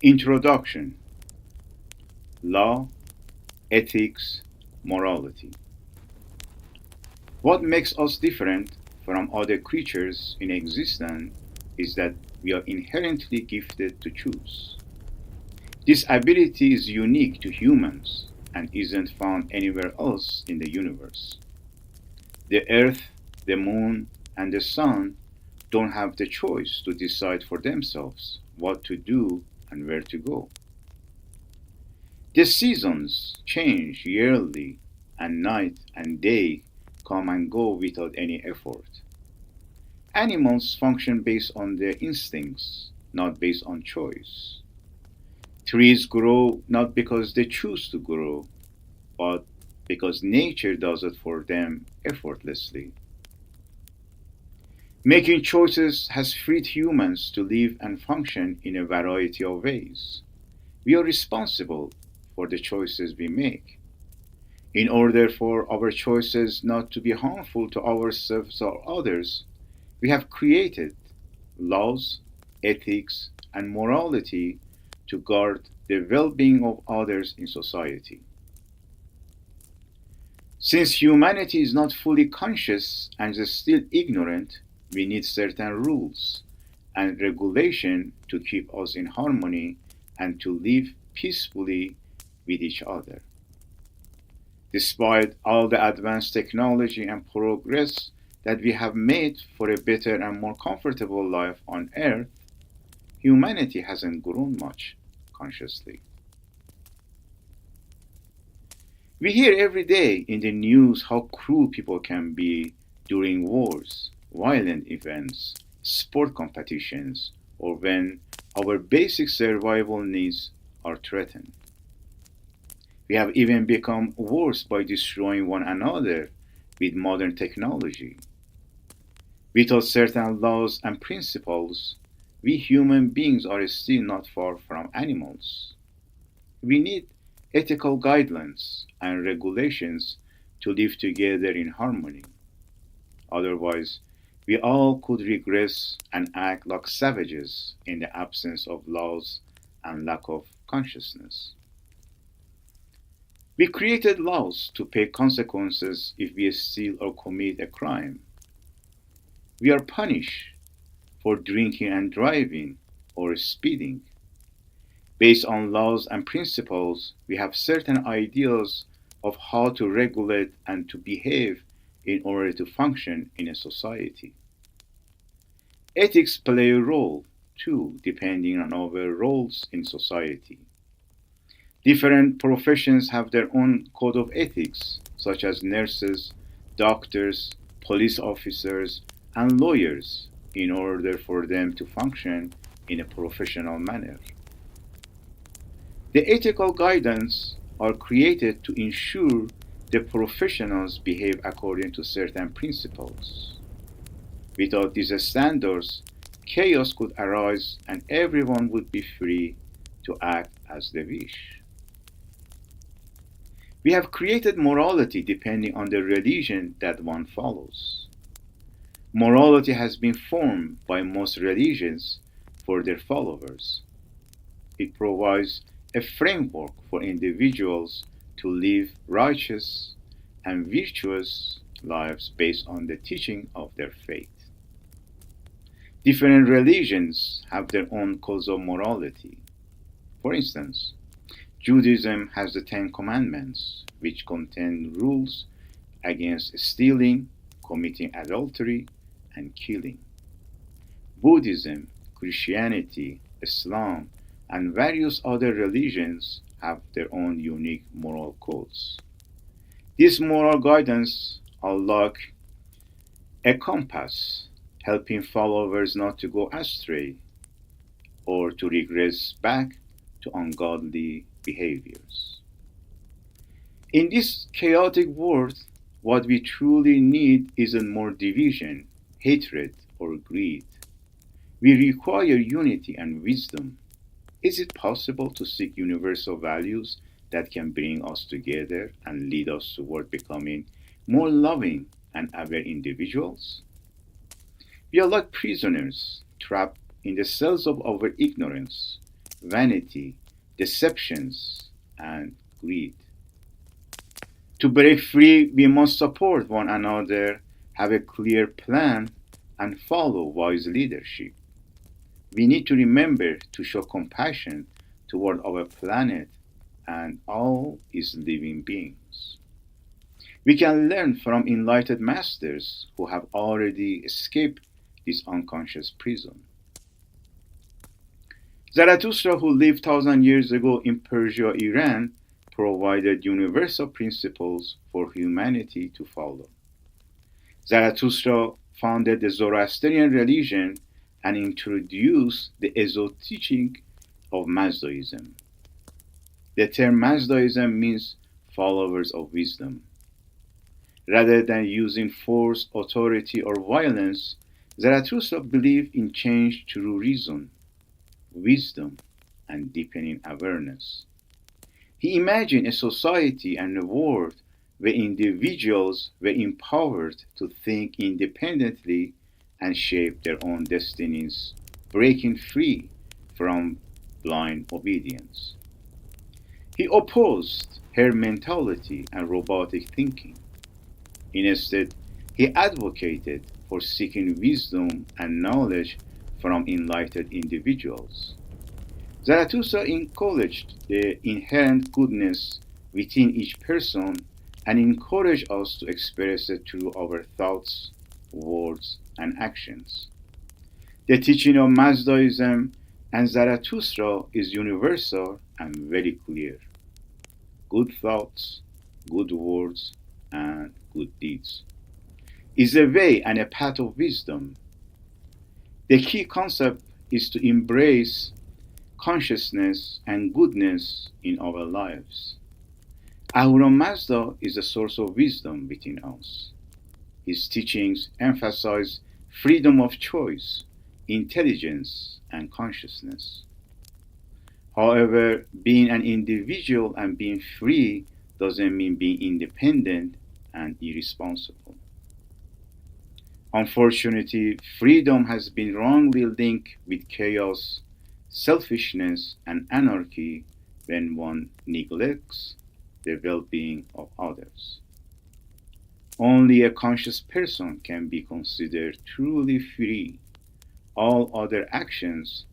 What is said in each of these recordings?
Introduction. Law, ethics, morality. What makes us different from other creatures in existence is that we are inherently gifted to choose. This ability is unique to humans and isn't found anywhere else in the universe. The earth, the moon, and the sun don't have the choice to decide for themselves what to do and where to go. The seasons change yearly, and night and day come and go without any effort. Animals function based on their instincts, not based on choice. Trees grow not because they choose to grow, but because nature does it for them effortlessly. Making choices has freed humans to live and function in a variety of ways. We are responsible for the choices we make. In order for our choices not to be harmful to ourselves or others, we have created laws, ethics, and morality to guard the well-being of others in society. Since humanity is not fully conscious and is still ignorant, we need certain rules and regulation to keep us in harmony and to live peacefully with each other. Despite all the advanced technology and progress that we have made for a better and more comfortable life on Earth, humanity hasn't grown much consciously. We hear every day in the news how cruel people can be during wars, violent events, sport competitions, or when our basic survival needs are threatened. We have even become worse by destroying one another with modern technology. Without certain laws and principles, we human beings are still not far from animals. We need ethical guidelines and regulations to live together in harmony. Otherwise, we all could regress and act like savages in the absence of laws and lack of consciousness. We created laws to pay consequences if we steal or commit a crime. We are punished for drinking and driving or speeding. Based on laws and principles, we have certain ideas of how to regulate and to behave in order to function in a society. Ethics play a role, too, depending on our roles in society. Different professions have their own code of ethics, such as nurses, doctors, police officers, and lawyers, in order for them to function in a professional manner. The ethical guidance are created to ensure the professionals behave according to certain principles. Without these standards, chaos could arise and everyone would be free to act as they wish. We have created morality depending on the religion that one follows. Morality has been formed by most religions for their followers. It provides a framework for individuals to live righteous and virtuous lives based on the teaching of their faith. Different religions have their own codes of morality. For instance, Judaism has the Ten Commandments, which contain rules against stealing, committing adultery, and killing. Buddhism, Christianity, Islam, and various other religions have their own unique moral codes. These moral guidance are like a compass, helping followers not to go astray or to regress back to ungodly behaviors. In this chaotic world, what we truly need isn't more division, hatred, or greed. We require unity and wisdom. Is it possible to seek universal values that can bring us together and lead us toward becoming more loving and aware individuals? We are like prisoners trapped in the cells of our ignorance, vanity, deceptions, and greed. To break free, we must support one another, have a clear plan, and follow wise leadership. We need to remember to show compassion toward our planet and all its living beings. We can learn from enlightened masters who have already escaped this unconscious prison. Zarathustra, who lived 1,000 years ago in Persia, Iran, provided universal principles for humanity to follow. Zarathustra founded the Zoroastrian religion and introduced the esoteric teaching of Mazdaism. The term Mazdaism means followers of wisdom. Rather than using force, authority, or violence, Zarathustra believed in change through reason, wisdom, and deepening awareness. He imagined a society and a world where individuals were empowered to think independently and shape their own destinies, breaking free from blind obedience. He opposed herd mentality and robotic thinking. Instead, he advocated for seeking wisdom and knowledge from enlightened individuals. Zarathustra encouraged the inherent goodness within each person and encouraged us to express it through our thoughts, words, and actions. The teaching of Mazdaism and Zarathustra is universal and very clear. Good thoughts, good words, and good deeds is a way and a path of wisdom. The key concept is to embrace consciousness and goodness in our lives. Ahura Mazda is a source of wisdom within us. His teachings emphasize freedom of choice, intelligence, and consciousness. However, being an individual and being free doesn't mean being independent and irresponsible. Unfortunately, freedom has been wrongly linked with chaos, selfishness, and anarchy when one neglects the well-being of others. Only a conscious person can be considered truly free. All other actions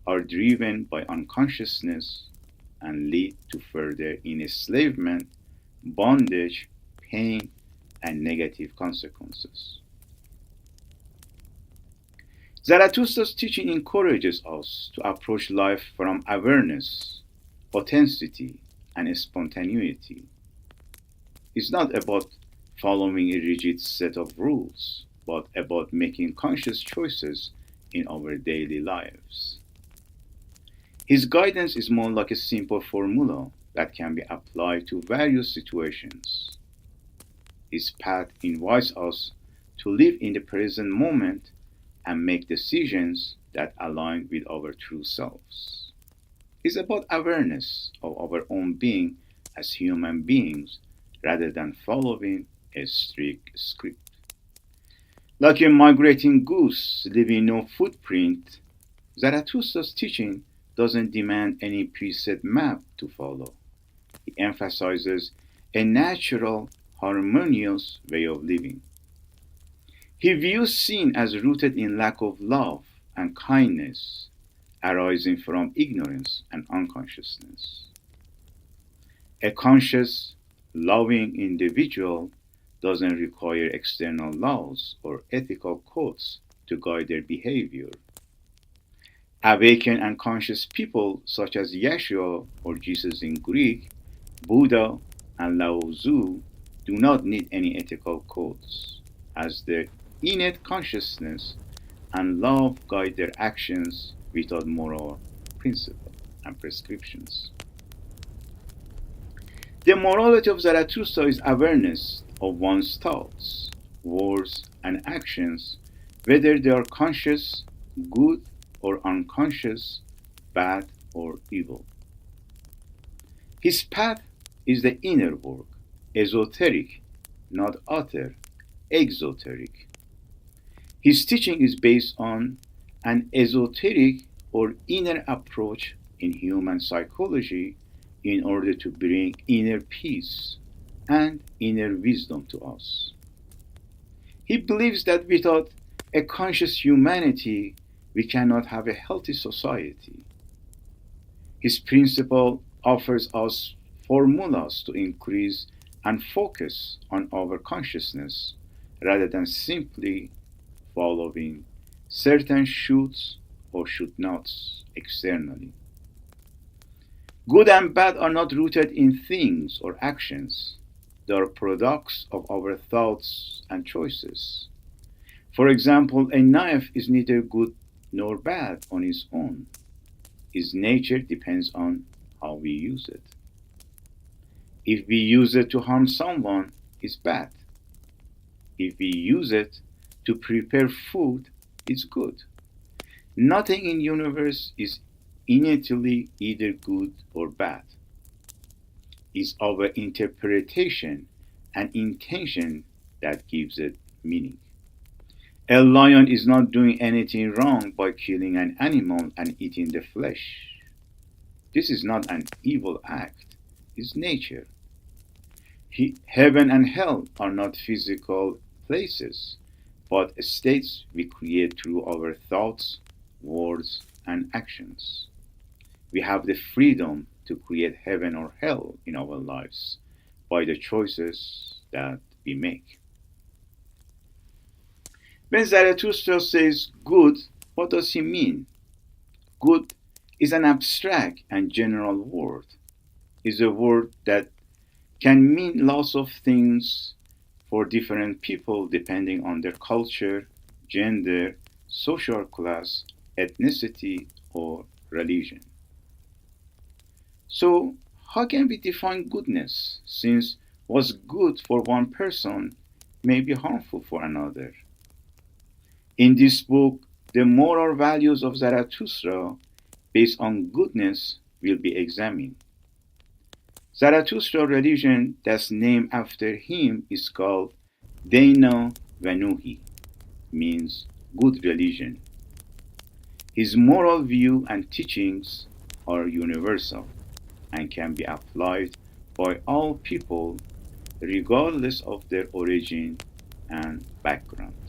are driven by unconsciousness and lead to further enslavement, bondage, pain, and negative consequences. Zarathustra's teaching encourages us to approach life from awareness, authenticity, and spontaneity. It's not about following a rigid set of rules, but about making conscious choices in our daily lives. His guidance is more like a simple formula that can be applied to various situations. His path invites us to live in the present moment and make decisions that align with our true selves. It's about awareness of our own being as human beings rather than following a strict script. Like a migrating goose leaving no footprint, Zarathustra's teaching doesn't demand any preset map to follow. It emphasizes a natural, harmonious way of living. He views sin as rooted in lack of love and kindness, arising from ignorance and unconsciousness. A conscious, loving individual doesn't require external laws or ethical codes to guide their behavior. Awakened and conscious people such as Yeshua or Jesus in Greek, Buddha, and Lao Tzu do not need any ethical codes, as their innate consciousness and love guide their actions without moral principle and prescriptions. The morality of Zarathustra is awareness of one's thoughts, words, and actions, whether they are conscious, good, or unconscious, bad, or evil. His path is the inner work, esoteric, not outer, exoteric. His teaching is based on an esoteric or inner approach in human psychology in order to bring inner peace and inner wisdom to us. He believes that without a conscious humanity, we cannot have a healthy society. His principle offers us formulas to increase and focus on our consciousness rather than simply following certain shoulds or should nots externally. Good and bad are not rooted in things or actions. They are products of our thoughts and choices. For example, a knife is neither good nor bad on its own. Its nature depends on how we use it. If we use it to harm someone, it's bad. If we use it to prepare food, it's good. Nothing in the universe is innately either good or bad. It's our interpretation and intention that gives it meaning. A lion is not doing anything wrong by killing an animal and eating the flesh. This is not an evil act, it's nature. Heaven and hell are not physical places, but states we create through our thoughts, words, and actions. We have the freedom to create heaven or hell in our lives by the choices that we make. When Zarathustra says good, what does he mean? Good is an abstract and general word. It's a word that can mean lots of things for different people depending on their culture, gender, social class, ethnicity, or religion. So, how can we define goodness since what's good for one person may be harmful for another? In this book, the moral values of Zarathustra based on goodness will be examined. Zarathustra religion that's named after him is called Dana Vanuhi, means good religion. His moral view and teachings are universal and can be applied by all people regardless of their origin and background.